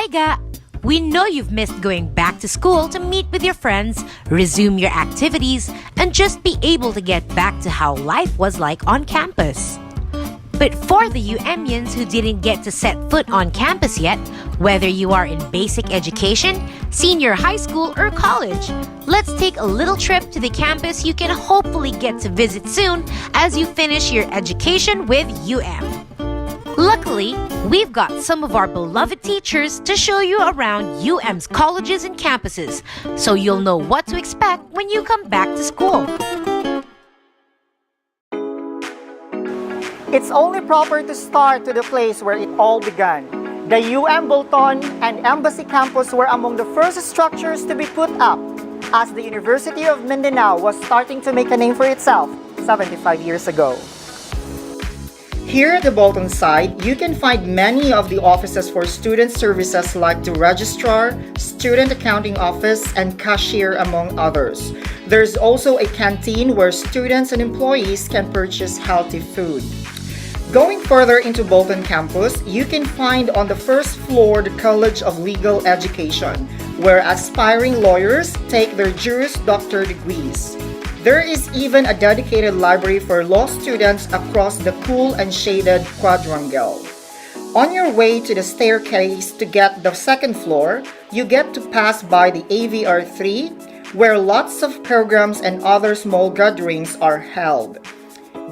Ga! We know you've missed going back to school to meet with your friends, resume your activities, and just be able to get back to how life was like on campus. But for the UMians who didn't get to set foot on campus yet, whether you are in basic education, senior high school, or college, let's take a little trip to the campus you can hopefully get to visit soon as you finish your education with UM. Luckily, we've got some of our beloved teachers to show you around UM's colleges and campuses, so you'll know what to expect when you come back to school. It's only proper to start to the place where it all began. The UM Bolton and Embassy campus were among the first structures to be put up as the University of Mindanao was starting to make a name for itself 75 years ago. Here at the Bolton side, you can find many of the offices for student services like the registrar, student accounting office, and cashier, among others. There's also a canteen where students and employees can purchase healthy food. Going further into Bolton campus, you can find on the first floor the College of Legal Education, where aspiring lawyers take their Juris Doctor degrees. There is even a dedicated library for law students across the cool and shaded quadrangle. On your way to the staircase to get the second floor, you get to pass by the AVR 3, where lots of programs and other small gatherings are held.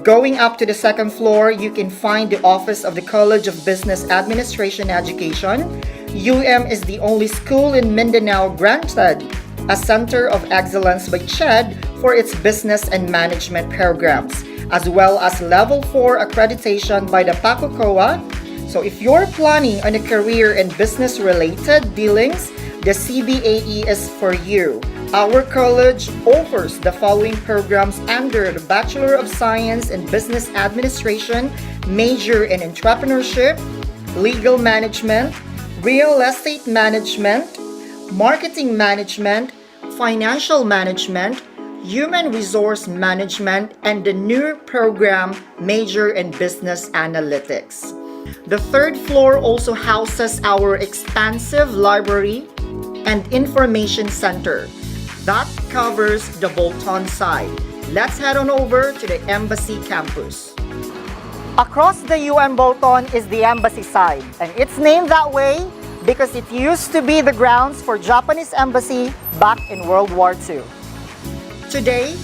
Going up to the second floor, you can find the office of the College of Business Administration Education. is the only school in Mindanao granted a Center of Excellence by CHED for its business and management programs, as well as Level 4 accreditation by the PACOCOA. So if you're planning on a career in business-related dealings, the CBAE is for you. Our college offers the following programs under the Bachelor of Science in Business Administration, major in entrepreneurship, legal management, real estate management, marketing management, financial management, human resource management, and the new program, major in business analytics. The third floor also houses our expansive library and information center. That covers the Bolton side. Let's head on over to the Embassy campus. Across the Bolton is the Embassy side, and it's named that way because it used to be the grounds for Japanese embassy back in World War II. Today,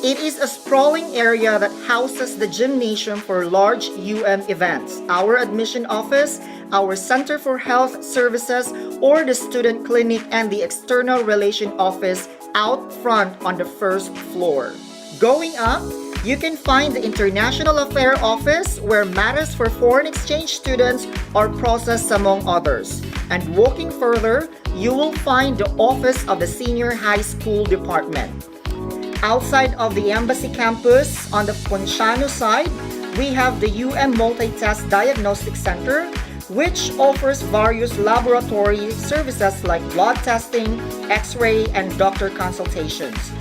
it is a sprawling area that houses the gymnasium for large events, our admission office, our Center for Health Services, or the student clinic and the external relation office out front on the first floor. Going up, you can find the International Affairs Office where matters for foreign exchange students are processed among others. And walking further, you will find the office of the Senior High School Department. Outside of the Embassy campus, on the Ponciano side, we have the Multi-Test Diagnostic Center, which offers various laboratory services like blood testing, X-ray, and doctor consultations.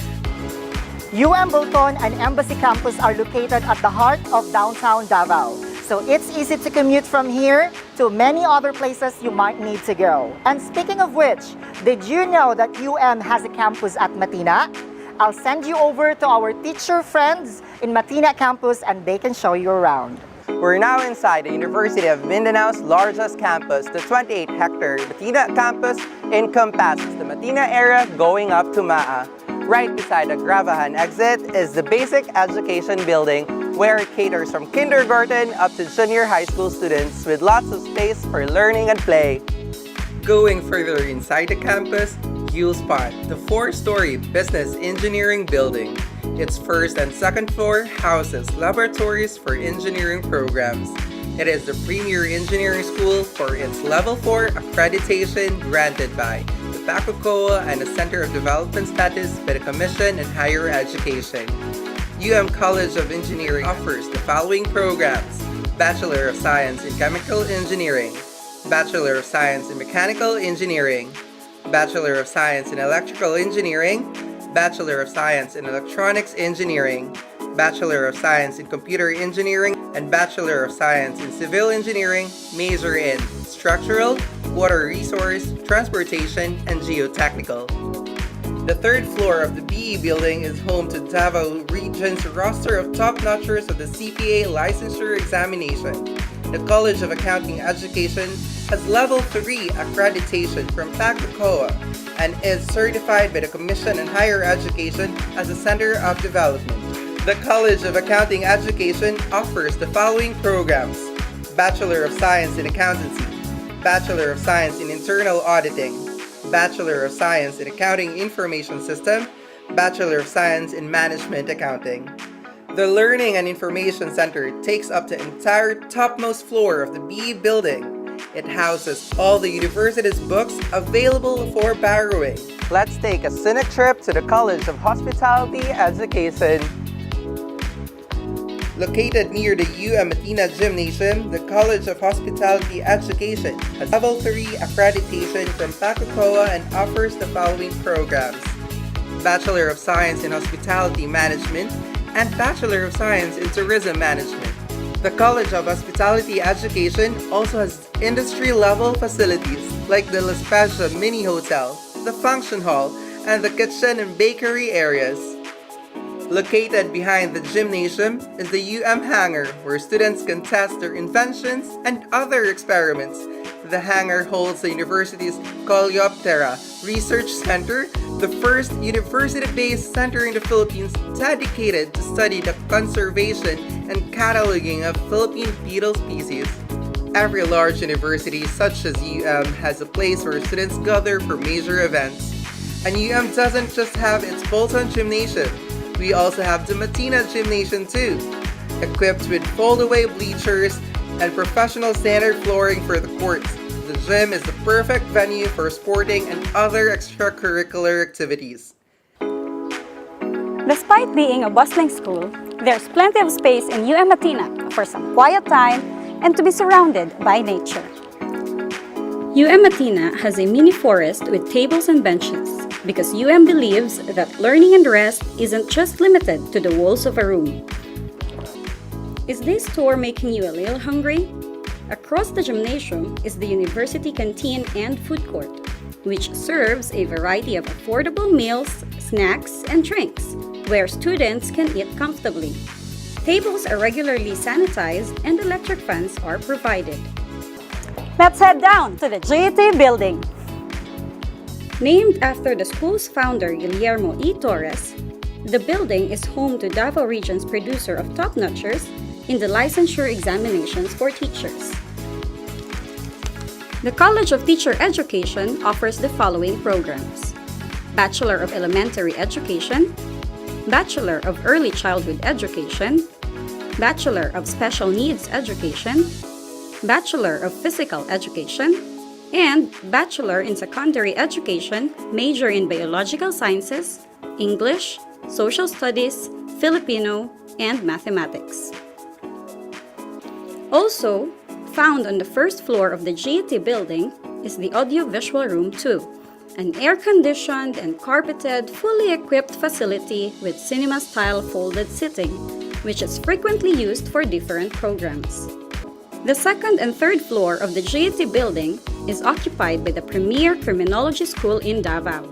Bolton and Embassy campus are located at the heart of downtown Davao, so it's easy to commute from here to many other places you might need to go. And speaking of which, did you know that has a campus at Matina? I'll send you over to our teacher friends in Matina campus and they can show you around. We're now inside the University of Mindanao's largest campus. The 28-hectare Matina campus encompasses the Matina area going up to Maa. Right beside the Gravahan exit is the Basic Education Building, where it caters from kindergarten up to junior high school students with lots of space for learning and play. Going further inside the campus, you'll spot the 4-story Business Engineering Building. Its first and second floor houses laboratories for engineering programs. It is the premier engineering school for its Level 4 accreditation granted by the PACOCOA and the Center of Development Status by the Commission on Higher Education. College of Engineering offers the following programs: Bachelor of Science in Chemical Engineering, Bachelor of Science in Mechanical Engineering, Bachelor of Science in Electrical Engineering, Bachelor of Science in Electronics Engineering, Bachelor of Science in Computer Engineering, and Bachelor of Science in Civil Engineering, major in Structural, water resource, transportation, and geotechnical. The third floor of the BE building is home to Davao Region's roster of top-notchers of the CPA licensure examination. The College of Accounting Education has Level 3 accreditation from PACACOA and is certified by the Commission on Higher Education as a Center of Development. The College of Accounting Education offers the following programs: Bachelor of Science in Accountancy, Bachelor of Science in Internal Auditing, Bachelor of Science in Accounting Information System, Bachelor of Science in Management Accounting. The Learning and Information Center takes up the entire topmost floor of the BE building. It houses all the university's books available for borrowing. Let's take a scenic trip to the College of Hospitality Education. Located near the Matina Gymnasium, the College of Hospitality Education has Level 3 accreditation from PACACOA and offers the following programs: Bachelor of Science in Hospitality Management and Bachelor of Science in Tourism Management. The College of Hospitality Education also has industry-level facilities like the La Spezia Mini Hotel, the Function Hall, and the kitchen and bakery areas. Located behind the gymnasium is the hangar, where students can test their inventions and other experiments. The hangar holds the university's Coleoptera Research Center, the first university-based center in the Philippines dedicated to study the conservation and cataloging of Philippine beetle species. Every large university, such as has a place where students gather for major events. And doesn't just have its Bolton Gymnasium. We also have the Matina Gymnasium too, equipped with fold-away bleachers and professional standard flooring for the courts. The gym is the perfect venue for sporting and other extracurricular activities. Despite being a bustling school, there's plenty of space in Matina for some quiet time and to be surrounded by nature. Matina has a mini forest with tables and benches because believes that learning and rest isn't just limited to the walls of a room. Is this tour making you a little hungry? Across the gymnasium is the university canteen and food court, which serves a variety of affordable meals, snacks, and drinks, where students can eat comfortably. Tables are regularly sanitized and electric fans are provided. Let's head down to the GET building. Named after the school's founder, Guillermo E. Torres, the building is home to Davao Region's producer of top-notchers in the licensure examinations for teachers. The College of Teacher Education offers the following programs: Bachelor of Elementary Education, Bachelor of Early Childhood Education, Bachelor of Special Needs Education, Bachelor of Physical Education, and Bachelor in Secondary Education, major in Biological Sciences, English, Social Studies, Filipino, and Mathematics. Also, found on the first floor of the GET building is the Audio-Visual Room 2, an air-conditioned and carpeted, fully equipped facility with cinema-style folded seating, which is frequently used for different programs. The second and third floor of the GET building is occupied by the premier criminology school in Davao,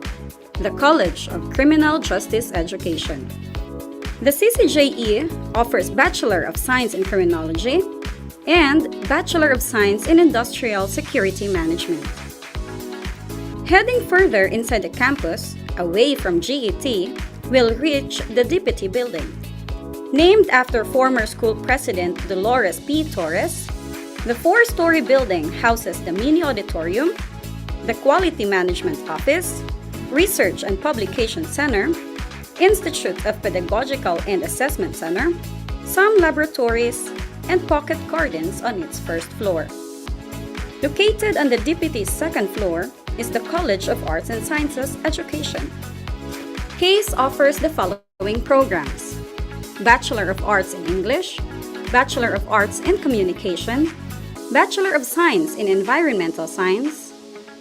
the College of Criminal Justice Education. The CCJE offers Bachelor of Science in Criminology and Bachelor of Science in Industrial Security Management. Heading further inside the campus, away from GET, we'll reach the DPT building. Named after former school president Dolores P. Torres, the four-story building houses the mini auditorium, the Quality Management Office, Research and Publication Center, Institute of Pedagogical and Assessment Center, some laboratories, and pocket gardens on its first floor. Located on the DPT's second floor is the College of Arts and Sciences Education. CASE offers the following programs: Bachelor of Arts in English, Bachelor of Arts in Communication, Bachelor of Science in Environmental Science,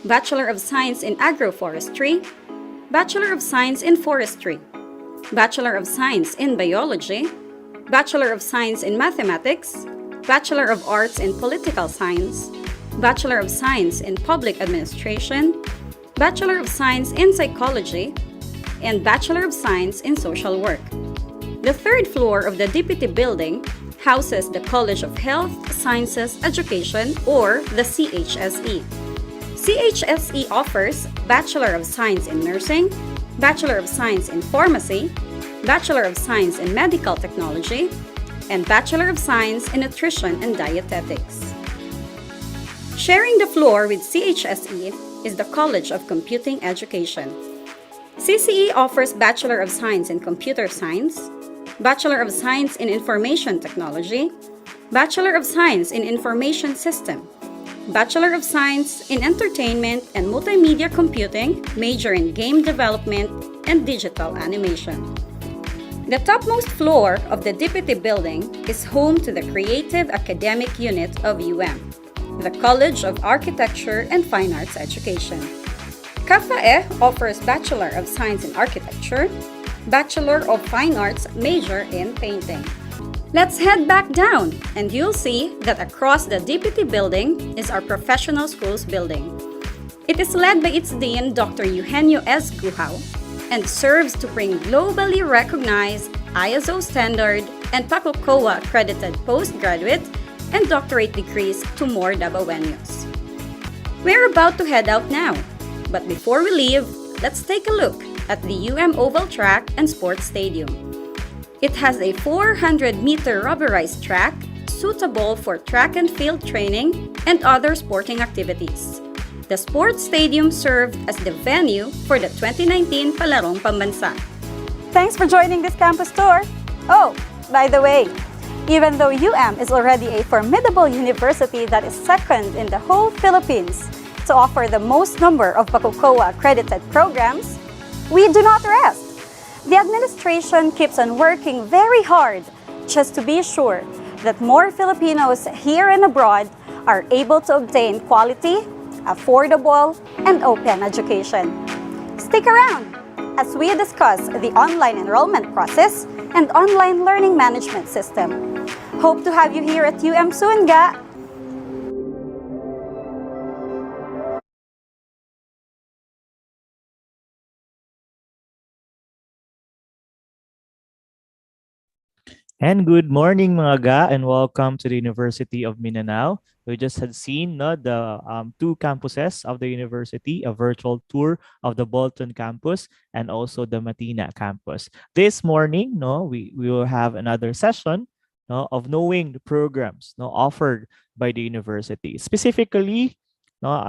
Bachelor of Science in Agroforestry, Bachelor of Science in Forestry, Bachelor of Science in Biology, Bachelor of Science in Mathematics, Bachelor of Arts in Political Science, Bachelor of Science in Public Administration, Bachelor of Science in Psychology, and Bachelor of Science in Social Work. The third floor of the DPT building houses the College of Health Sciences Education, or the CHSE. CHSE offers Bachelor of Science in Nursing, Bachelor of Science in Pharmacy, Bachelor of Science in Medical Technology, and Bachelor of Science in Nutrition and Dietetics. Sharing the floor with CHSE is the College of Computing Education. CCE offers Bachelor of Science in Computer Science, Bachelor of Science in Information Technology, Bachelor of Science in Information System, Bachelor of Science in Entertainment and Multimedia Computing, major in Game Development and Digital Animation. The topmost floor of the DPT building is home to the Creative Academic Unit of the College of Architecture and Fine Arts Education. CAFAE offers Bachelor of Science in Architecture, Bachelor of Fine Arts major in Painting. Let's head back down and you'll see that across the DPT building is our Professional Schools building. It is led by its Dean, Dr. Eugenio S. Guhao, and serves to bring globally recognized ISO standard and PACOCOA accredited postgraduate and doctorate degrees to more Dabawenyos. We're about to head out now, but before we leave, let's take a look at the Oval Track and Sports Stadium. It has a 400-meter rubberized track suitable for track and field training and other sporting activities. The sports stadium served as the venue for the 2019 Palarong Pambansa. Thanks for joining this campus tour. Oh, by the way, even though is already a formidable university that is second in the whole Philippines to offer the most number of PACOCOA accredited programs, we do not rest. The administration keeps on working very hard just to be sure that more Filipinos here and abroad are able to obtain quality, affordable, and open education. Stick around as we discuss the online enrollment process and online learning management system. Hope to have you here at soon, ga! And good morning mga ga, and welcome to the University of Mindanao. We just had seen the two campuses of the university, a virtual tour of the Bolton campus and also the Matina campus. This morning, we will have another session of knowing the programs offered by the university, specifically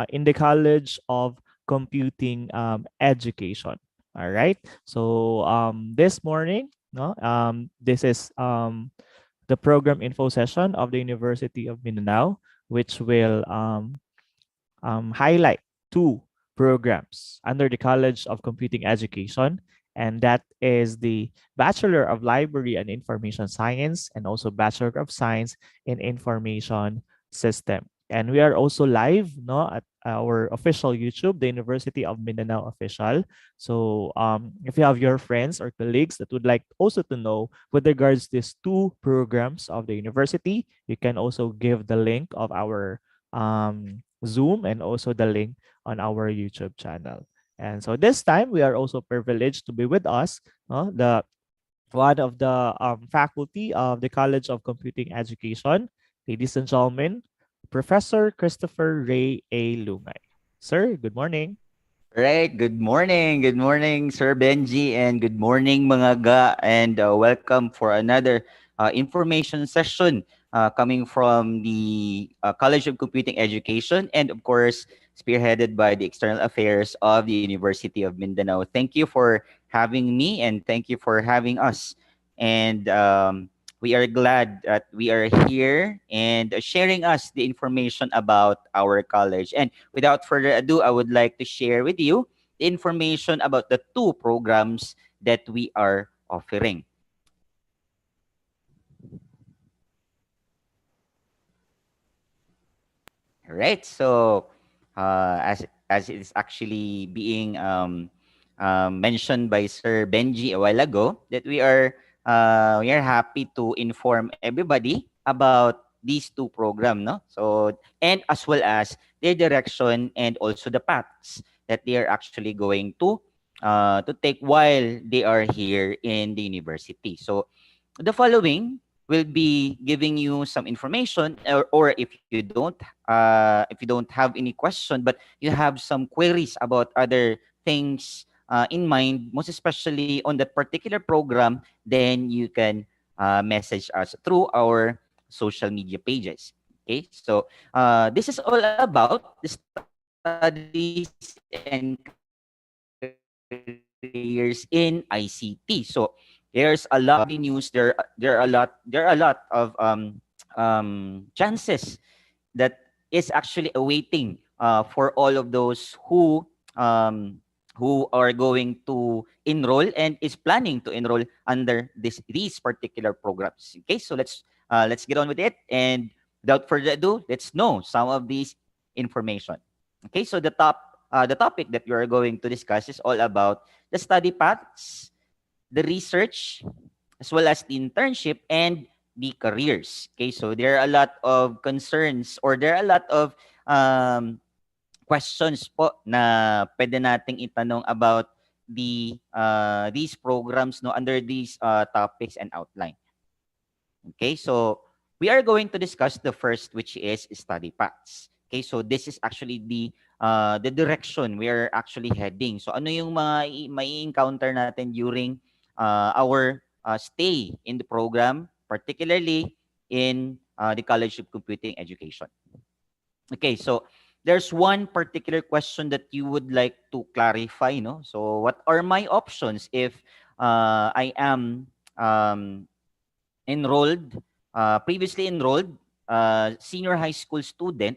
in the College of Computing Education. All right. So this morning, this is the program info session of the University of Mindanao, which will highlight two programs under the College of Computing Education, and that is the Bachelor of Library and Information Science and also Bachelor of Science in Information System. And we are also live at our official YouTube, the University of Mindanao official. So if you have your friends or colleagues that would like also to know with regards to these two programs of the university, you can also give the link of our Zoom and also the link on our YouTube channel. And so this time we are also privileged to be with us, the one of the faculty of the College of Computing Education, ladies and gentlemen, Professor Christopher Ray A. Lungay. Sir, good morning. Right, good morning. Good morning, Sir Benji, and good morning, mga ga, and welcome for another information session coming from the College of Computing Education, and of course, spearheaded by the External Affairs of the University of Mindanao. Thank you for having me, and thank you for having us. And we are glad that we are here and sharing us the information about our college. And without further ado, I would like to share with you the information about the two programs that we are offering. All right, so as it is actually being mentioned by Sir Benji a while ago, that we are happy to inform everybody about these two program, no? So, and as well as their direction and also the paths that they are actually going to take while they are here in the university. So the following will be giving you some information, or if you don't have any question but you have some queries about other things in mind, most especially on that particular program, then you can message us through our social media pages. Okay, so this is all about the studies and careers in ICT. So there's a lot of the news. There are a lot of chances that is actually awaiting for all of those who are going to enroll and is planning to enroll under these particular programs. Okay, so let's get on with it, and without further ado, let's know some of these information. Okay, so the topic that we are going to discuss is all about the study paths, the research, as well as the internship and the careers. Okay, so there are a lot of concerns, or there are a lot of questions po na pwede nating itanong about these programs, no, under these topics and outline. Okay, so we are going to discuss the first, which is study paths. Okay, so this is actually the direction we are actually heading. So ano yung mga may encounter natin during our stay in the program, particularly in the College of Computing Education. Okay, so there's one particular question that you would like to clarify, no? So what are my options if I am enrolled, previously enrolled senior high school student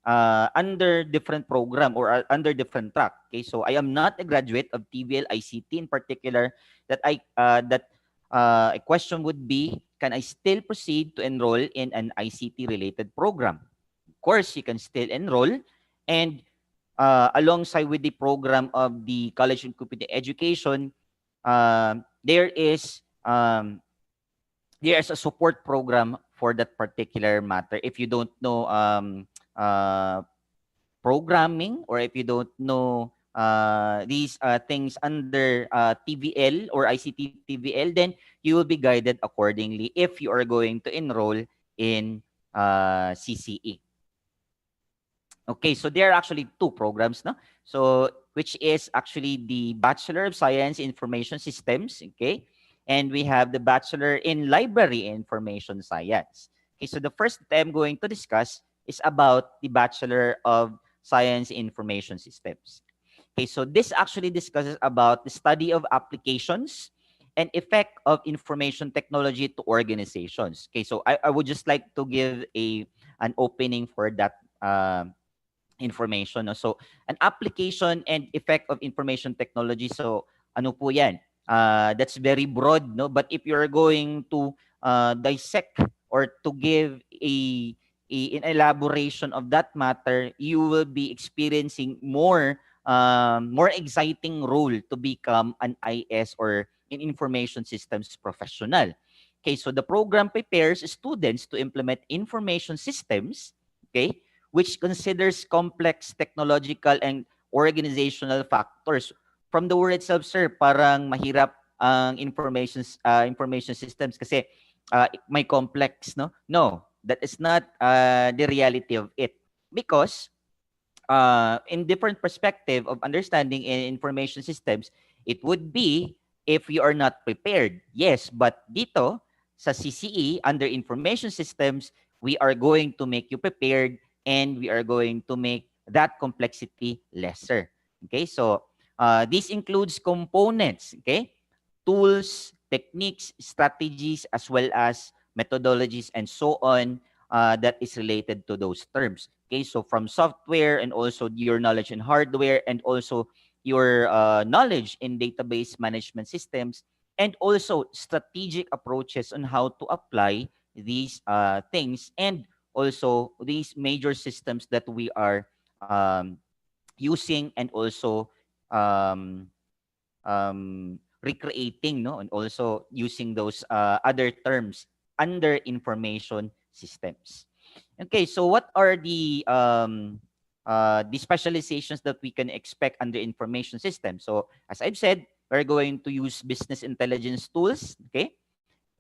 under different program, or under different track? Okay, so I am not a graduate of TVL ICT in particular. A question would be, can I still proceed to enroll in an ICT related program? Of course, you can still enroll, and alongside with the program of the College of Computing Education, there is there's a support program for that particular matter. If you don't know uh, programming, or if you don't know these things under TVL or ICT TVL, then you will be guided accordingly if you are going to enroll in CCE. Okay, so there are actually two programs, no? So which is actually the Bachelor of Science in Information Systems, okay? And we have the Bachelor in Library Information Science. Okay, so the first that I'm going to discuss is about the Bachelor of Science in Information Systems. Okay, so this actually discusses about the study of applications and effect of information technology to organizations. Okay, so I would just like to give an opening for that information, no? So an application and effect of information technology. So ano po yan? That's very broad, no? But if you're going to dissect or to give an elaboration of that matter, you will be experiencing more exciting role to become an IS or an information systems professional. Okay, so the program prepares students to implement information systems, okay, which considers complex technological and organizational factors. From the word itself, sir, parang mahirap ang information systems kasi may complex, no? No, that is not the reality of it. Because in different perspective of understanding in information systems, it would be if you are not prepared. Yes, but dito sa CCE under information systems, we are going to make you prepared, and we are going to make that complexity lesser. Okay, so this includes components, okay, tools, techniques, strategies, as well as methodologies, and so on, that is related to those terms. Okay, so from software, and also your knowledge in hardware, and also your knowledge in database management systems, and also strategic approaches on how to apply these things, and also these major systems that we are using, and also um, recreating, no, and also using those other terms under information systems. Okay, so what are the specializations that we can expect under information systems? So as I've said, we're going to use business intelligence tools, okay?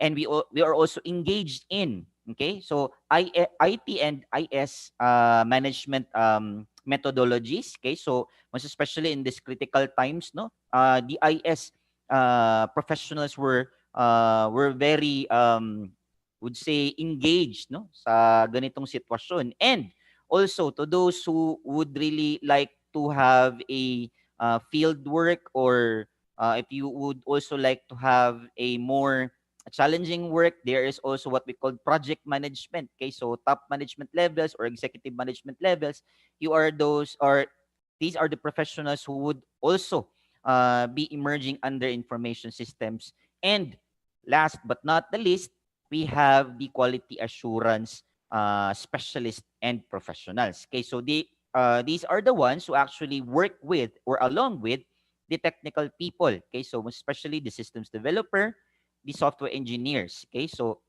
And we are also engaged in, okay? So IT and IS management methodologies, okay? So most especially in this critical times, no? The IS professionals were very would say engaged, no, sa ganitong sitwasyon. And also to those who would really like to have a field work, or if you would also like to have a more challenging work, there is also what we call project management. Okay, so top management levels or executive management levels, you are those, or these are the professionals who would also be emerging under information systems. And last but not the least, we have the quality assurance specialists and professionals. Okay, so these are the ones who actually work with or along with the technical people. Okay, so especially the systems developer, the software engineers. Okay, so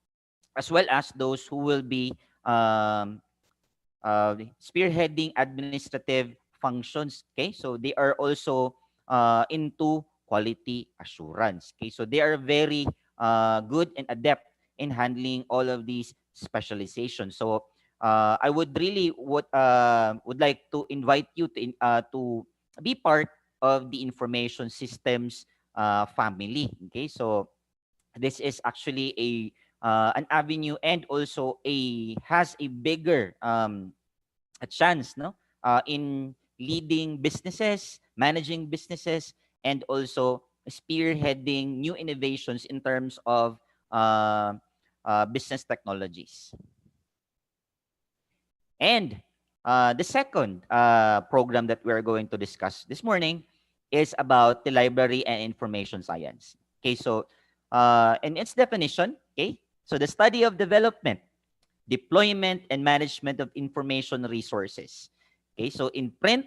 as well as those who will be spearheading administrative functions. Okay, so they are also into quality assurance. Okay, so they are very good and adept in handling all of these specializations. So I would really would like to invite you to be part of the information systems family. Okay, so this is actually an avenue, and also has a bigger a chance, no, in leading businesses, managing businesses, and also spearheading new innovations in terms of business technologies. And the second program that we're going to discuss this morning is about the library and information science. Okay, so in its definition, okay, so the study of development, deployment, and management of information resources. Okay, so in print,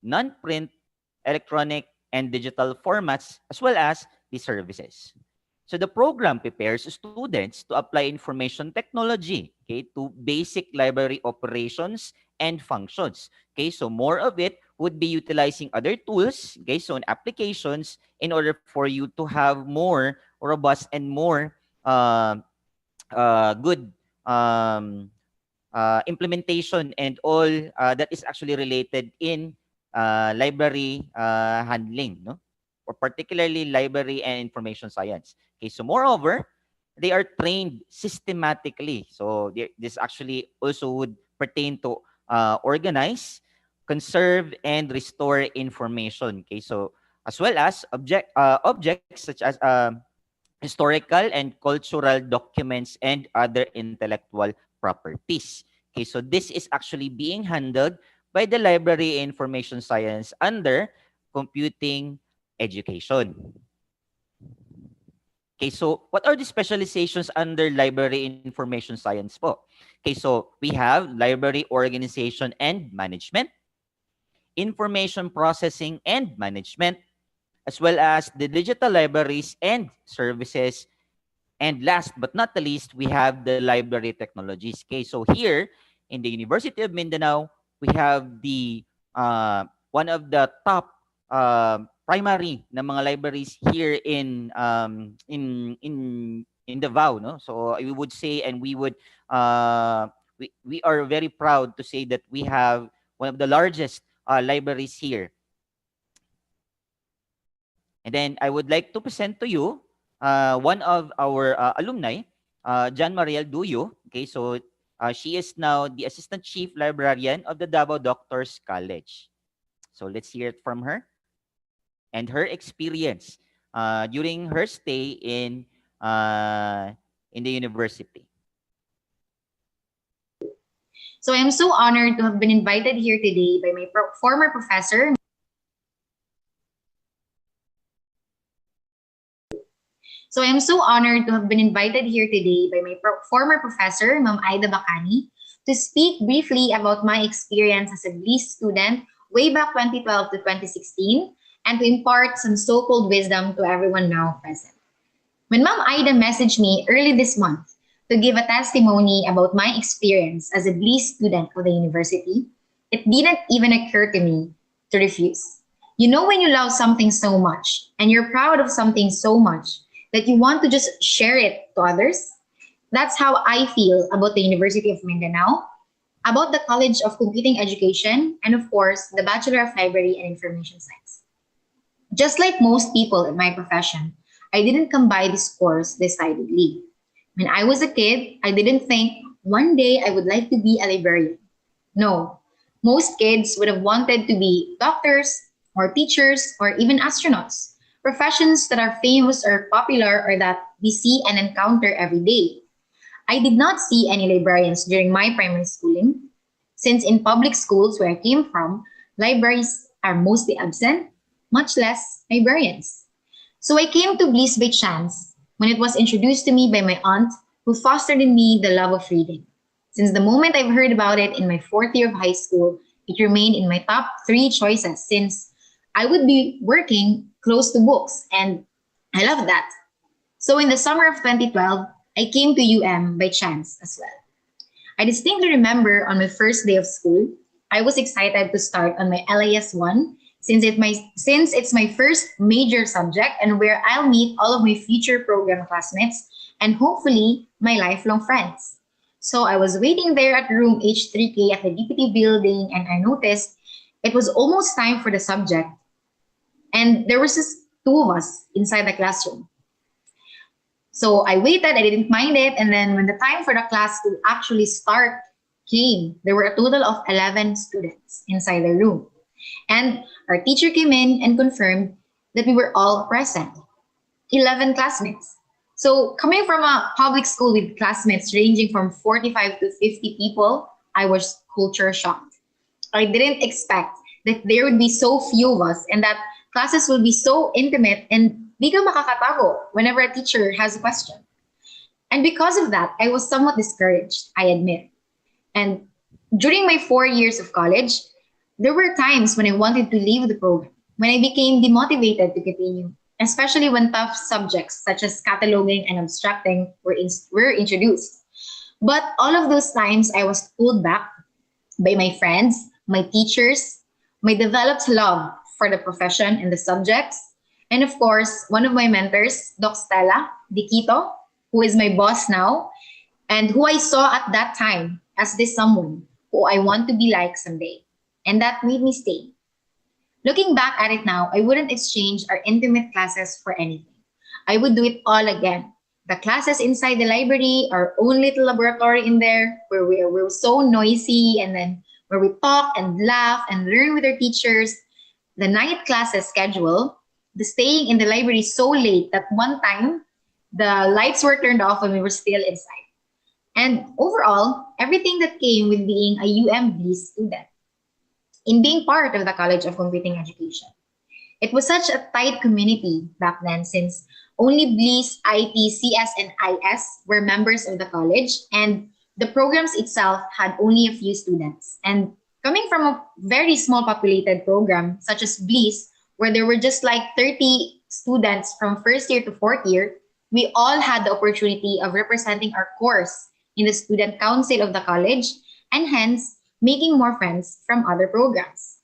non-print, electronic, and digital formats, as well as the services. So the program prepares students to apply information technology, okay, to basic library operations and functions. Okay, so more of it would be utilizing other tools, okay, so in applications, in order for you to have more robust and more good implementation and all that is actually related in library handling, no? Or particularly library and information science. Okay, so moreover, they are trained systematically. So this actually also would pertain to organize, conserve, and restore information. Okay, so as well as objects such as historical and cultural documents and other intellectual properties. Okay, so this is actually being handled by the Library Information Science under Computing Education. Okay, so what are the specializations under Library Information Science po? Okay, so we have Library Organization and Management, Information Processing and Management, as well as the digital libraries and services. And last but not the least, we have the library technologies. Okay, so here in the University of Mindanao, we have the one of the top primary na mga libraries here in Davao, no? So we would say, and we would we are very proud to say that we have one of the largest libraries here. And then I would like to present to you one of our alumni, Jan Mariel Duyo. Okay, so she is now the Assistant Chief Librarian of the Davao Doctors College. So let's hear it from her and her experience during her stay in the university. So I'm so honored to have been invited here today by my former professor. So I'm so honored to have been invited here today by my former professor, Ma'am Aida Bacani, to speak briefly about my experience as a BLIS student way back 2012 to 2016, and to impart some so-called wisdom to everyone now present. When Ma'am Aida messaged me early this month to give a testimony about my experience as a Bliss student of the university, it didn't even occur to me to refuse. You know, when you love something so much and you're proud of something so much that you want to just share it to others, that's how I feel about the University of Mindanao, about the College of Computing Education, and of course, the Bachelor of Library and Information Science. Just like most people in my profession, I didn't come by this course decidedly. When I was a kid, I didn't think one day I would like to be a librarian. No, most kids would have wanted to be doctors or teachers or even astronauts, professions that are famous or popular or that we see and encounter every day. I did not see any librarians during my primary schooling, since in public schools where I came from, libraries are mostly absent, much less librarians. So I came to Bliss by chance when it was introduced to me by my aunt who fostered in me the love of reading. Since the moment I've heard about it in my fourth year of high school, it remained in my top three choices since I would be working close to books and I love that. So in the summer of 2012, I came to UM by chance as well. I distinctly remember on my first day of school, I was excited to start on my LIS 1 since it's my first major subject and where I'll meet all of my future program classmates and hopefully my lifelong friends. So I was waiting there at room H3K at the DPT building and I noticed it was almost time for the subject and there was just two of us inside the classroom. So I waited, I didn't mind it, and then when the time for the class to actually start came, there were a total of 11 students inside the room. And our teacher came in and confirmed that we were all present, 11 classmates. So coming from a public school with classmates ranging from 45 to 50 people, I was culture shocked. I didn't expect that there would be so few of us and that classes will be so intimate and di ka makakatago whenever a teacher has a question. And because of that, I was somewhat discouraged, I admit. And during my 4 years of college, there were times when I wanted to leave the program, when I became demotivated to continue, especially when tough subjects such as cataloging and abstracting were introduced. But all of those times, I was pulled back by my friends, my teachers, my developed love for the profession and the subjects, and of course, one of my mentors, Doc Stella Diquito, who is my boss now, and who I saw at that time as this someone who I want to be like someday. And that made me stay. Looking back at it now, I wouldn't exchange our intimate classes for anything. I would do it all again. The classes inside the library, our own little laboratory in there, where we were so noisy, and then where we talk and laugh and learn with our teachers, the night classes schedule, the staying in the library so late that one time the lights were turned off when we were still inside. And overall, everything that came with being a UMB student, in being part of the College of Computing Education. It was such a tight community back then since only Bliss, IT, CS, and IS were members of the college and the programs itself had only a few students. And coming from a very small populated program such as Bliss, where there were just like 30 students from first year to fourth year, we all had the opportunity of representing our course in the student council of the college and hence making more friends from other programs.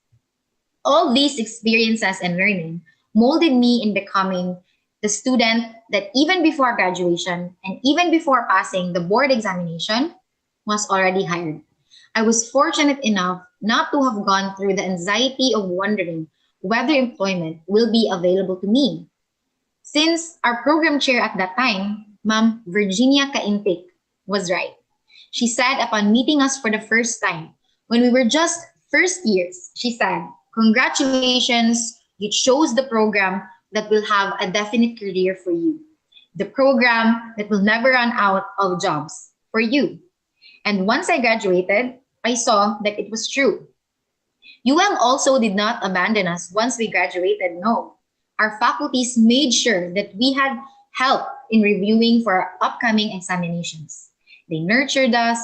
All these experiences and learning molded me in becoming the student that even before graduation and even before passing the board examination was already hired. I was fortunate enough not to have gone through the anxiety of wondering whether employment will be available to me. Since our program chair at that time, Ma'am Virginia Kaintik, was right. She said upon meeting us for the first time, when we were just first years, she said, "Congratulations, you chose the program that will have a definite career for you. The program that will never run out of jobs for you." And once I graduated, I saw that it was true. UM also did not abandon us once we graduated, no. Our faculties made sure that we had help in reviewing for our upcoming examinations. They nurtured us,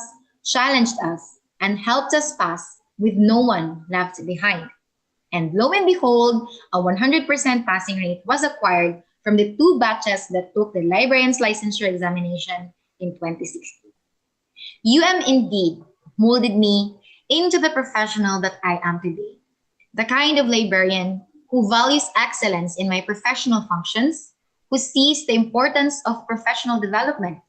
challenged us, and helped us pass with no one left behind. And lo and behold, a 100% passing rate was acquired from the two batches that took the librarian's licensure examination in 2016. UM indeed molded me into the professional that I am today, the kind of librarian who values excellence in my professional functions, who sees the importance of professional development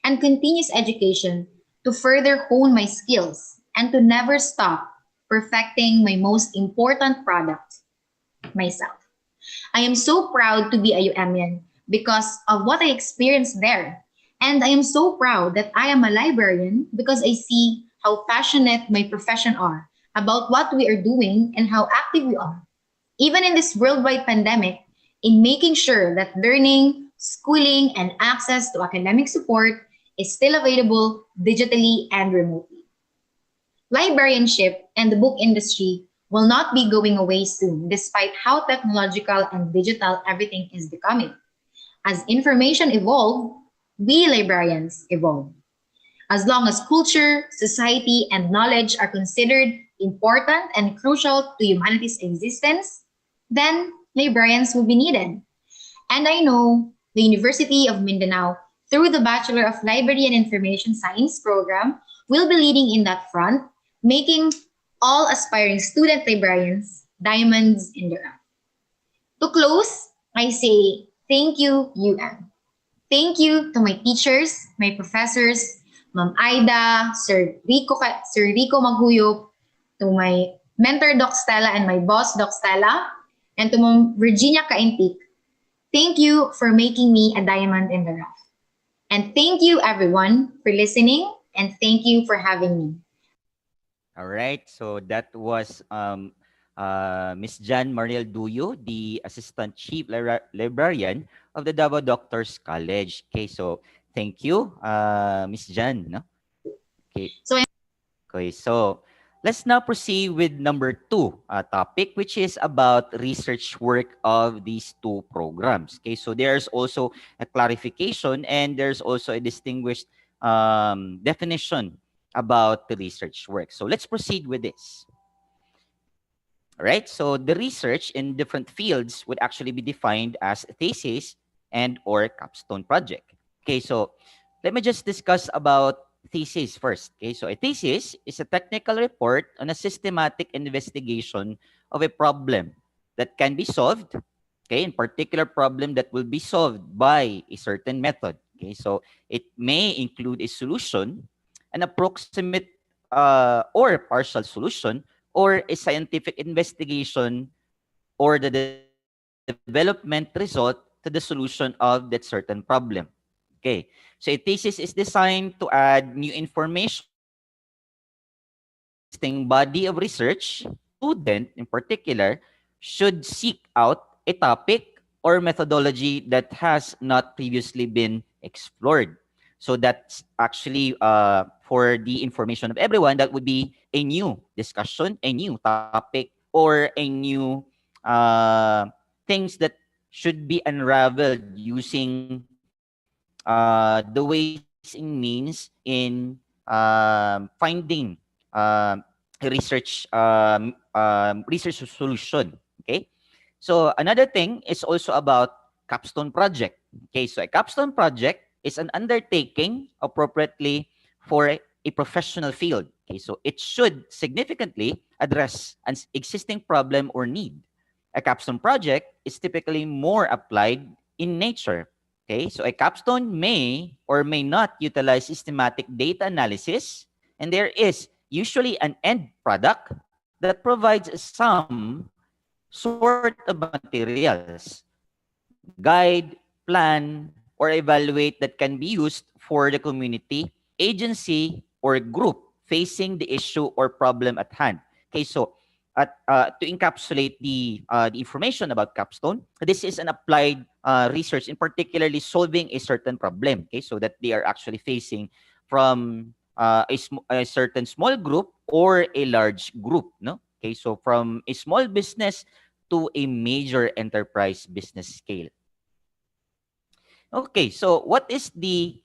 and continuous education to further hone my skills and to never stop perfecting my most important product, myself. I am so proud to be a UMian because of what I experienced there. And I am so proud that I am a librarian because I see how passionate my profession are about what we are doing and how active we are, even in this worldwide pandemic, in making sure that learning, schooling, and access to academic support is still available digitally and remotely. Librarianship and the book industry will not be going away soon, despite how technological and digital everything is becoming. As information evolve, we librarians evolve. As long as culture, society, and knowledge are considered important and crucial to humanity's existence, then librarians will be needed. And I know the University of Mindanao, through the Bachelor of Library and Information Science program, will be leading in that front, making all aspiring student librarians diamonds in the rough. To close, I say thank you, UM. Thank you to my teachers, my professors, Ma'am Aida, Sir Rico Maghuyop, to my mentor Doc Stella and my boss Doc Stella, and to Ma'am Virginia Kaintik. Thank you for making me a diamond in the rough. And thank you everyone for listening, and thank you for having me. All right, so that was Miss Jan Mariel Duyo, the Assistant Chief Librarian of the Davao Doctors College. Okay, so thank you, Miss Jan. No? Okay. Okay, so let's now proceed with number 2 topic, which is about research work of these two programs. Okay, so there's also a clarification and there's also a distinguished definition about the research work. So let's proceed with this. All right, so the research in different fields would actually be defined as thesis and or capstone project. Okay, so let me just discuss about thesis first. Okay, so a thesis is a technical report on a systematic investigation of a problem that can be solved. Okay, in particular problem that will be solved by a certain method. Okay, so it may include a solution, an approximate or partial solution, or a scientific investigation, or the development result to the solution of that certain problem. Okay, so a thesis is designed to add new information to an existing body of research. Student, in particular, should seek out a topic or methodology that has not previously been explored. So that's actually for the information of everyone, that would be a new discussion, a new topic, or a new things that should be unraveled using the ways and means in finding research solution. Okay, so another thing is also about capstone project. Okay, so a capstone project is an undertaking appropriately for a professional field. Okay, so it should significantly address an existing problem or need. A capstone project is typically more applied in nature. Okay, so a capstone may or may not utilize systematic data analysis, and there is usually an end product that provides some sort of materials, guide, plan, or evaluate that can be used for the community, agency, or group facing the issue or problem at hand. Okay, so to encapsulate the information about capstone, this is an applied research, in particularly solving a certain problem. Okay, so that they are actually facing from a certain small group or a large group. No, okay, so from a small business to a major enterprise business scale. Okay, so what is the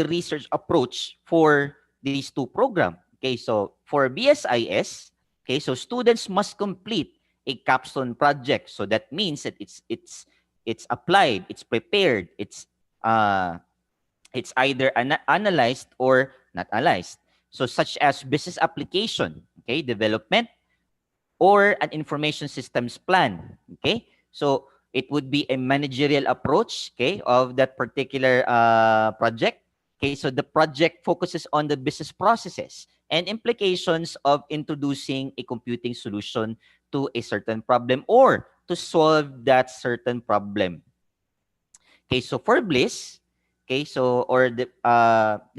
research approach for these two programs? Okay, so for BSIS, okay, so students must complete a capstone project. So that means that it's applied, it's prepared, it's It's either analyzed or not analyzed. So such as business application, okay, development, or an information systems plan, okay? So it would be a managerial approach, okay, of that particular project. Okay, so the project focuses on the business processes and implications of introducing a computing solution to a certain problem or to solve that certain problem. Okay, so for Bliss, okay, so or the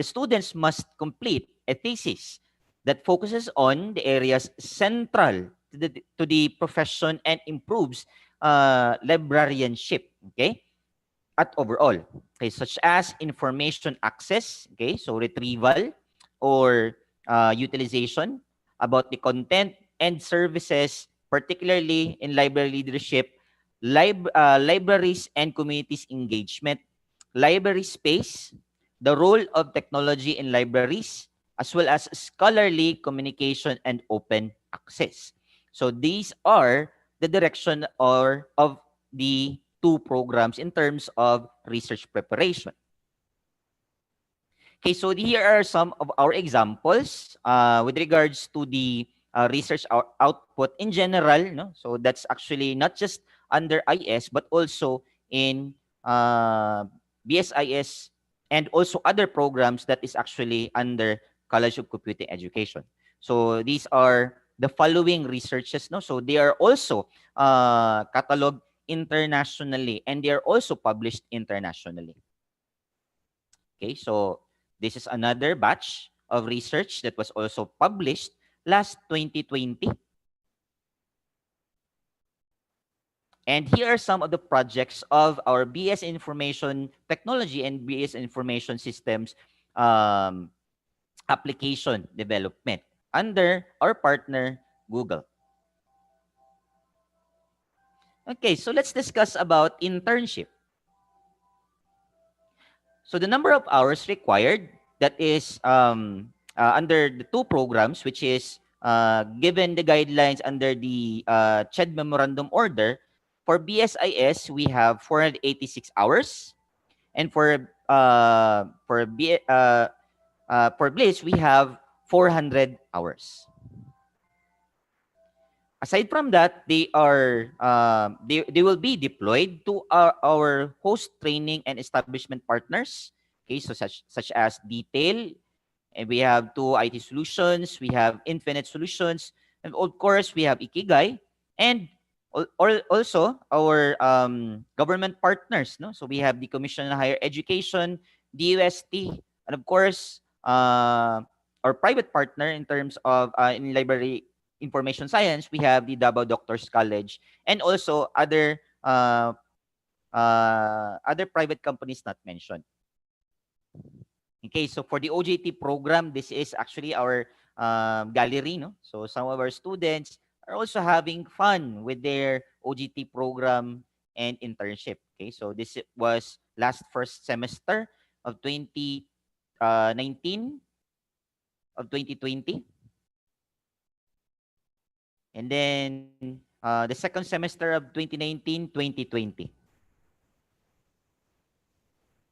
students must complete a thesis that focuses on the areas central to the profession and improves librarianship, okay, at overall, okay, such as information access, okay, so retrieval or utilization about the content and services, particularly in library leadership, libraries and communities engagement, library space, the role of technology in libraries, as well as scholarly communication and open access. So these are the direction or of the two programs in terms of research preparation. Okay, so here are some of our examples with regards to the research output in general. No? So that's actually not just under IS, but also in BSIS and also other programs that is actually under College of Computing Education. So these are the following researches. No? So they are also cataloged internationally and they are also published internationally. Okay, so this is another batch of research that was also published last 2020. And here are some of the projects of our BS Information Technology and BS Information Systems application development under our partner, Google. Okay, so let's discuss about internship. So the number of hours required, that is under the two programs, which is given the guidelines under the CHED Memorandum Order. For BSIS, we have 486 hours. And for Bliss, we have 400 hours. Aside from that, they are they will be deployed to our host training and establishment partners. Okay, so such as Detail, and we have two IT solutions, we have Infinite Solutions, and of course we have Ikigai, and also our government partners. No, so we have the Commission on Higher Education, DUST, and of course our private partner in terms of in library information science, we have the Davao Doctors College and also other private companies not mentioned. Okay, so for the OJT program, this is actually our gallery. No? So some of our students are also having fun with their OJT program and internship. Okay, so this was last first semester of 2019 of 2020. And then the second semester of 2019-2020.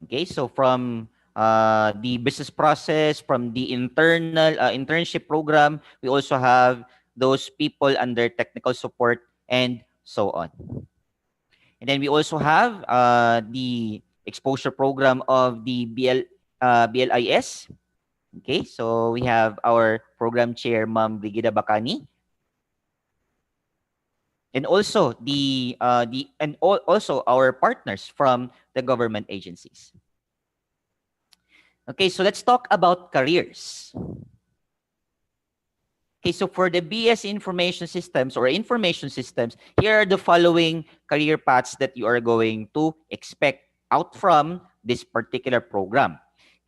Okay, so from the business process, from the internal internship program, we also have those people under technical support and so on. And then we also have the exposure program of the BLIS. Okay, so we have our program chair, Ma'am Brigida Bacani. And also also our partners from the government agencies. Okay, so let's talk about careers. Okay, so for the BS Information Systems or Information Systems, here are the following career paths that you are going to expect out from this particular program.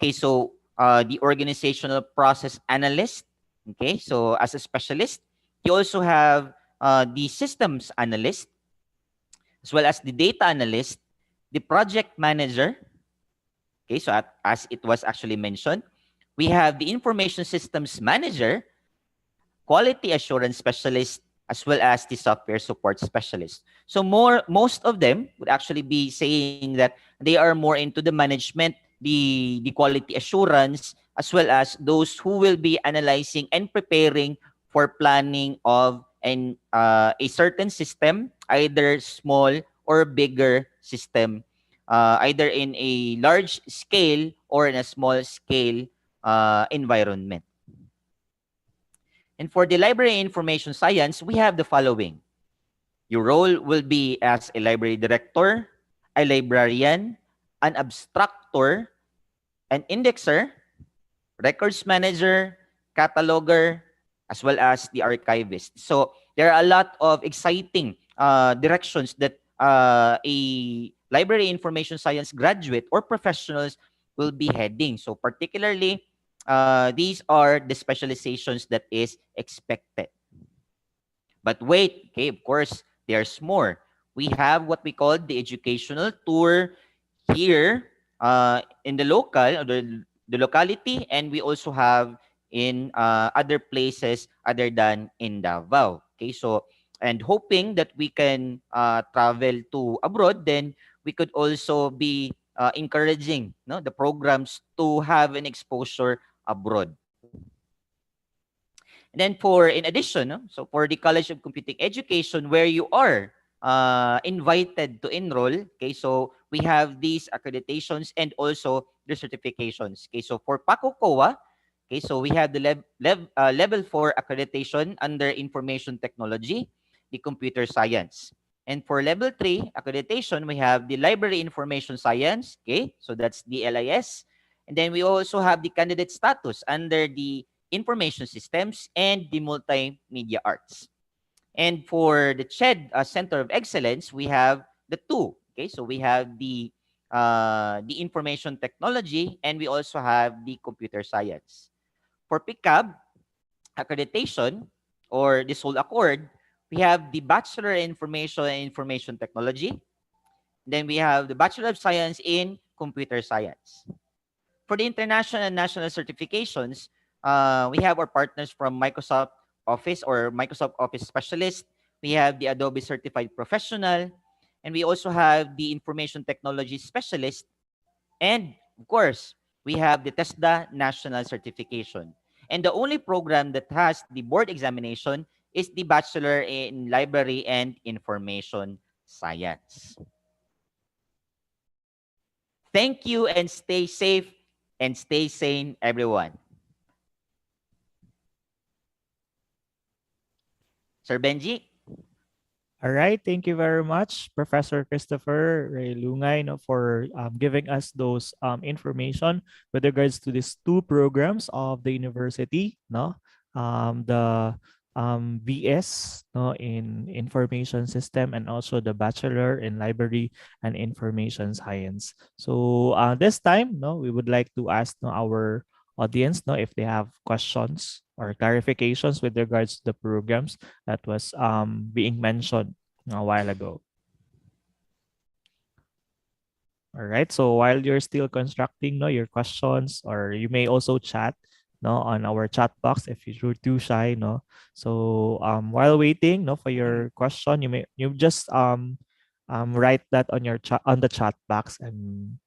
Okay, so the organizational process analyst. Okay, so as a specialist, you also have the systems analyst, as well as the data analyst, the project manager. Okay, so as it was actually mentioned, we have the information systems manager, quality assurance specialist, as well as the software support specialist. So most of them would actually be saying that they are more into the management the quality assurance, as well as those who will be analyzing and preparing for planning of a certain system, either small or bigger system, either in a large scale or in a small scale environment. And for the library information science, we have the following. Your role will be as a library director, a librarian, an abstractor, an indexer, records manager, cataloger, as well as the archivist. So there are a lot of exciting directions that a library information science graduate or professionals will be heading. So particularly, these are the specializations that is expected. But wait, okay, of course, there's more. We have what we call the educational tour here in the local, or the locality, and we also have in other places other than in Davao. Okay, so, and hoping that we can travel to abroad, then we could also be encouraging the programs to have an exposure abroad. And then in addition, so for the College of Computing Education, where you are invited to enroll, okay, so we have these accreditations and also the certifications. Okay, so for PACOCOA, okay, so we have the level 4 accreditation under information technology, the computer science. And for level 3 accreditation, we have the library information science, okay, so that's the LIS. And then we also have the candidate status under the information systems and the multimedia arts. And for the CHED Center of Excellence, we have the two. Okay, so we have the information technology, and we also have the computer science. For PICAB accreditation, or the sole accord, we have the Bachelor in Information and Information Technology. Then we have the Bachelor of Science in Computer Science. For the international and national certifications, we have our partners from Microsoft Office or Microsoft Office Specialist. We have the Adobe Certified Professional, and we also have the Information Technology Specialist. And of course, we have the TESDA National Certification. And the only program that has the board examination is the Bachelor in Library and Information Science. Thank you, and stay safe and stay sane, everyone. Sir Benji? All right, thank you very much, Professor Christopher Ray Lungay, for giving us those information with regards to these two programs of the university, the BS in Information System, and also the Bachelor in Library and Information Science. So this time, we would like to ask our audience if they have questions or clarifications with regards to the programs that was being mentioned a while ago. All right, so while you're still constructing your questions, or you may also chat on our chat box if you're too shy. So while waiting for your question, you just write that on the chat box, and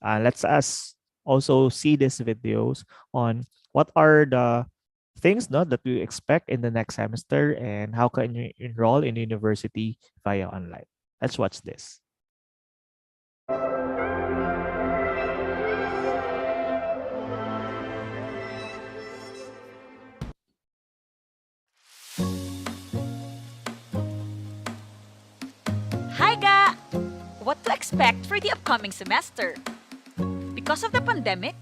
let's us also see these videos on what are the things that we expect in the next semester, and how can you enroll in university via online. Let's watch this. Hi, Ga! What to expect for the upcoming semester? Because of the pandemic,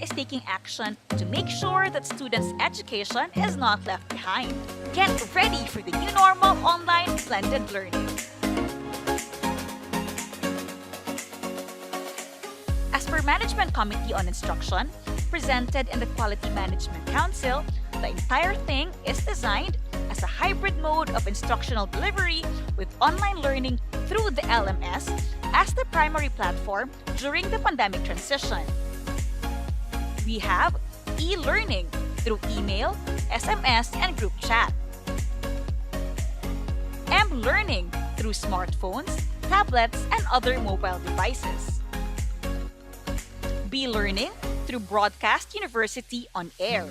is taking action to make sure that students' education is not left behind. Get ready for the new normal online blended learning. As per Management Committee on Instruction, presented in the Quality Management Council, the entire thing is designed as a hybrid mode of instructional delivery with online learning through the LMS as the primary platform during the pandemic transition. We have e-learning through email, SMS, and group chat. M-learning through smartphones, tablets, and other mobile devices. B learning through Broadcast University on Air.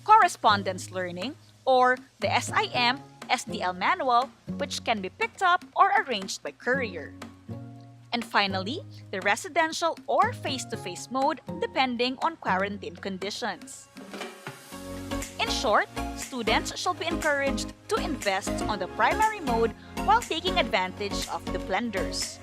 Correspondence learning, or the SIM SDL manual, which can be picked up or arranged by courier. And finally, the residential or face-to-face mode depending on quarantine conditions. In short, students shall be encouraged to invest on the primary mode while taking advantage of the blenders.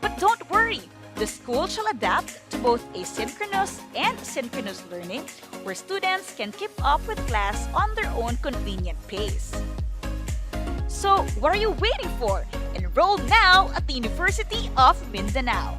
But don't worry, the school shall adapt to both asynchronous and synchronous learning where students can keep up with class on their own convenient pace. So, what are you waiting for? Enroll now at the University of Mindanao.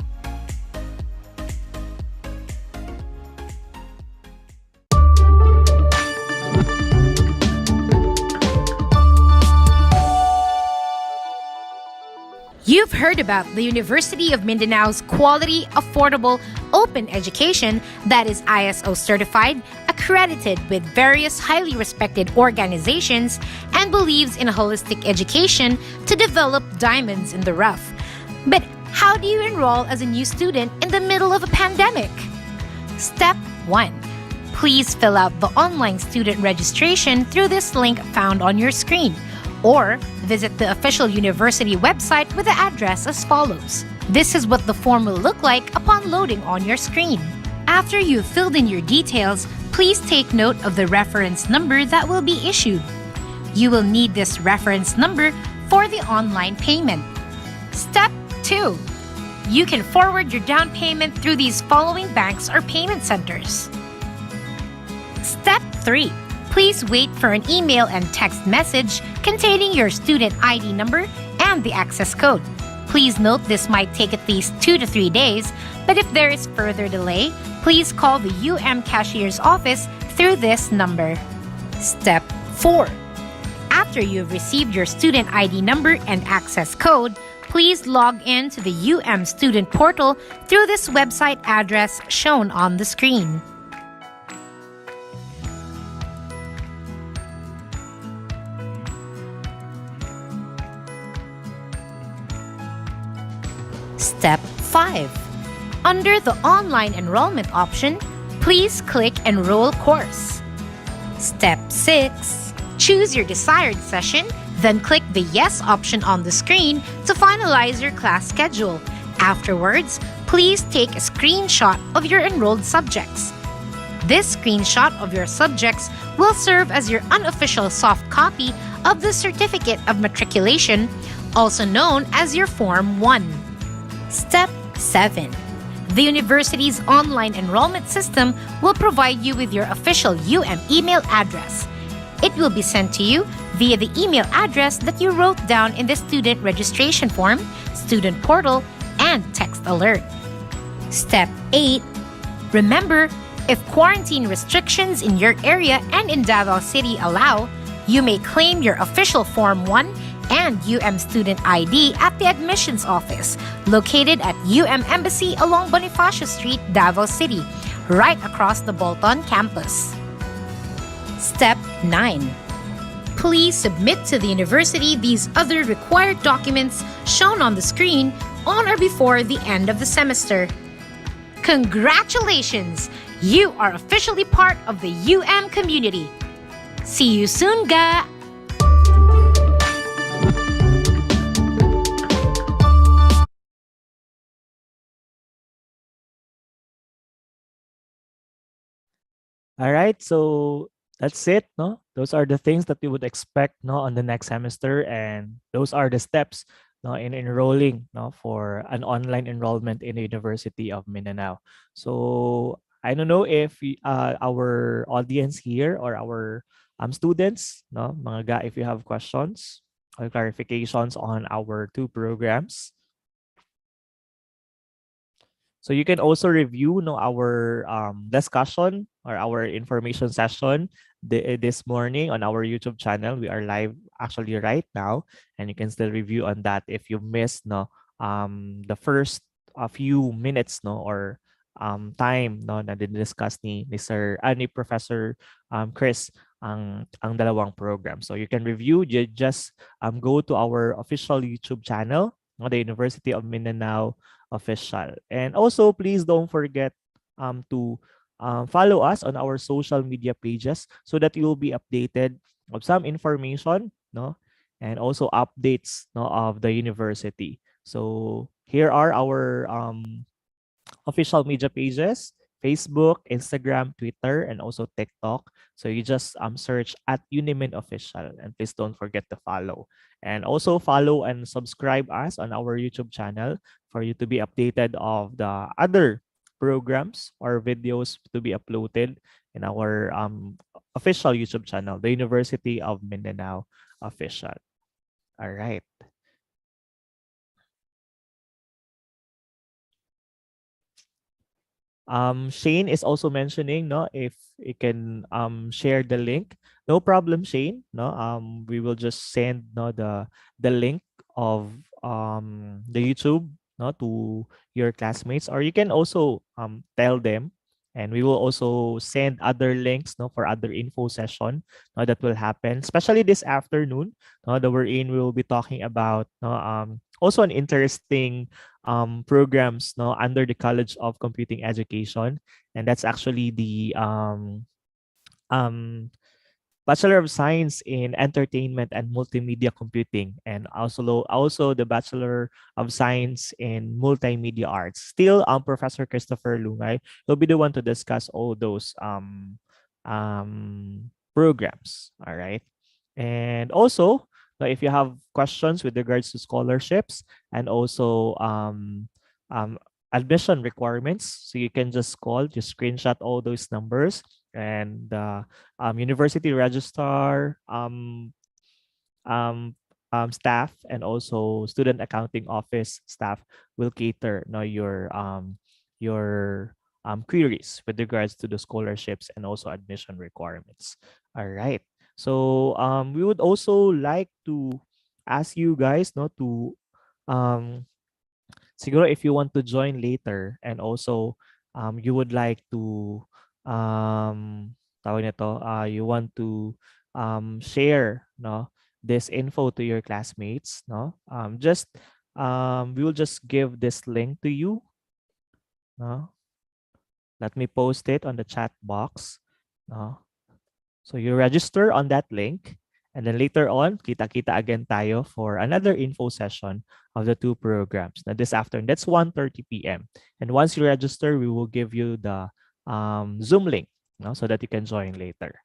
You've heard about the University of Mindanao's quality, affordable, open education that is ISO certified, accredited with various highly respected organizations, and believes in a holistic education to develop diamonds in the rough. But how do you enroll as a new student in the middle of a pandemic? Step 1. Please fill out the online student registration through this link found on your screen, or visit the official university website with the address as follows. This is what the form will look like upon loading on your screen. After you've filled in your details, please take note of the reference number that will be issued. You will need this reference number for the online payment. Step 2. You can forward your down payment through these following banks or payment centers. Step 3. Please wait for an email and text message containing your student ID number and the access code. Please note this might take at least 2 to 3 days, but if there is further delay, please call the cashier's office through this number. Step 4. After you've received your student ID number and access code, please log in to the student portal through this website address shown on the screen. Step 5. Under the online enrollment option, please click Enroll Course. Step 6. Choose your desired session, then click the Yes option on the screen to finalize your class schedule. Afterwards, please take a screenshot of your enrolled subjects. This screenshot of your subjects will serve as your unofficial soft copy of the Certificate of Matriculation, also known as your Form 1. Step 7. The university's online enrollment system will provide you with your official email address. It will be sent to you via the email address that you wrote down in the student registration form, student portal, and text alert. Step 8. Remember, if quarantine restrictions in your area and in Davao City allow, you may claim your official Form 1 and student ID at the admissions office located at Embassy along Bonifacio Street, Davao City, right across the Bolton campus. Step 9. Please submit to the university these other required documents shown on the screen on or before the end of the semester. Congratulations! You are officially part of the community. See you soon, ga! All right, so that's it, no? Those are the things that you would expect, no, on the next semester, and those are the steps, no, in enrolling, no, for an online enrollment in the University of Mindanao. So I don't know if our audience here or our students, no, mga ga, if you have questions or clarifications on our two programs. So you can also review, no, our discussion or our information session this morning on our YouTube channel. We are live actually right now, and you can still review on that if you missed, no, the first few minutes, no, or time, no, na discuss ni Professor Chris ang dalawang program. So you can review, just go to our official YouTube channel, no, the University of Mindanao Official. And also, please don't forget to follow us on our social media pages so that you will be updated of some information, no, and also updates, no, of the university. So here are our official media pages: Facebook, Instagram, Twitter, and also TikTok. So you just search at Unimin Official, and please don't forget to follow. And also follow and subscribe us on our YouTube channel for you to be updated of the other programs or videos to be uploaded in our official YouTube channel, the University of Mindanao Official. All right. Shane is also mentioning, no, if you can share the link. No problem, Shane. No, we will just send, no, the link of the YouTube, no, to your classmates, or you can also tell them, and we will also send other links, no, for other info session, no, that will happen, especially this afternoon, no, that we're in. We will be talking about, no, also an interesting programs, no, under the College of Computing Education, and that's actually the um, Bachelor of Science in Entertainment and Multimedia Computing, and also the Bachelor of Science in Multimedia Arts. Still, Professor Christopher Lungay will be the one to discuss all those programs. All right, and also, if you have questions with regards to scholarships and also um, admission requirements, so you can just call, just screenshot all those numbers, and university registrar, um, staff, and also student accounting office staff will cater, no, your queries with regards to the scholarships and also admission requirements. All right. So we would also like to ask you guys, no, to um, siguro if you want to join later, and also you would like to tawag nito, you want to share, no, this info to your classmates, no, just we will just give this link to you, no. Let me post it on the chat box, no. So you register on that link, and then later on, kita-kita again tayo for another info session of the two programs. Now this afternoon, that's 1:30 p.m. And once you register, we will give you the Zoom link, no, so that you can join later.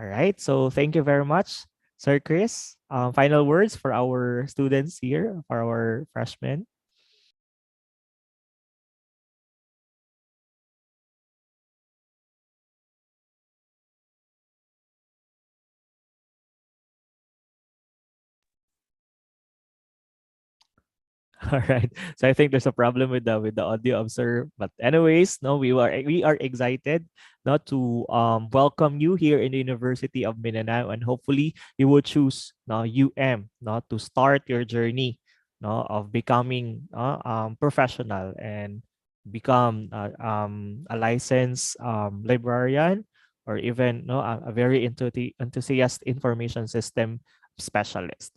All right. So thank you very much, Sir Chris. Final words for our students here, for our freshmen. All right. So I think there's a problem with the audio of Sir. But anyways, no, we are excited not to welcome you here in the University of Mindanao, and hopefully you will choose, no, UM, not to start your journey, no, of becoming professional and become a licensed librarian, or even, no, a very enthusiast information system specialist.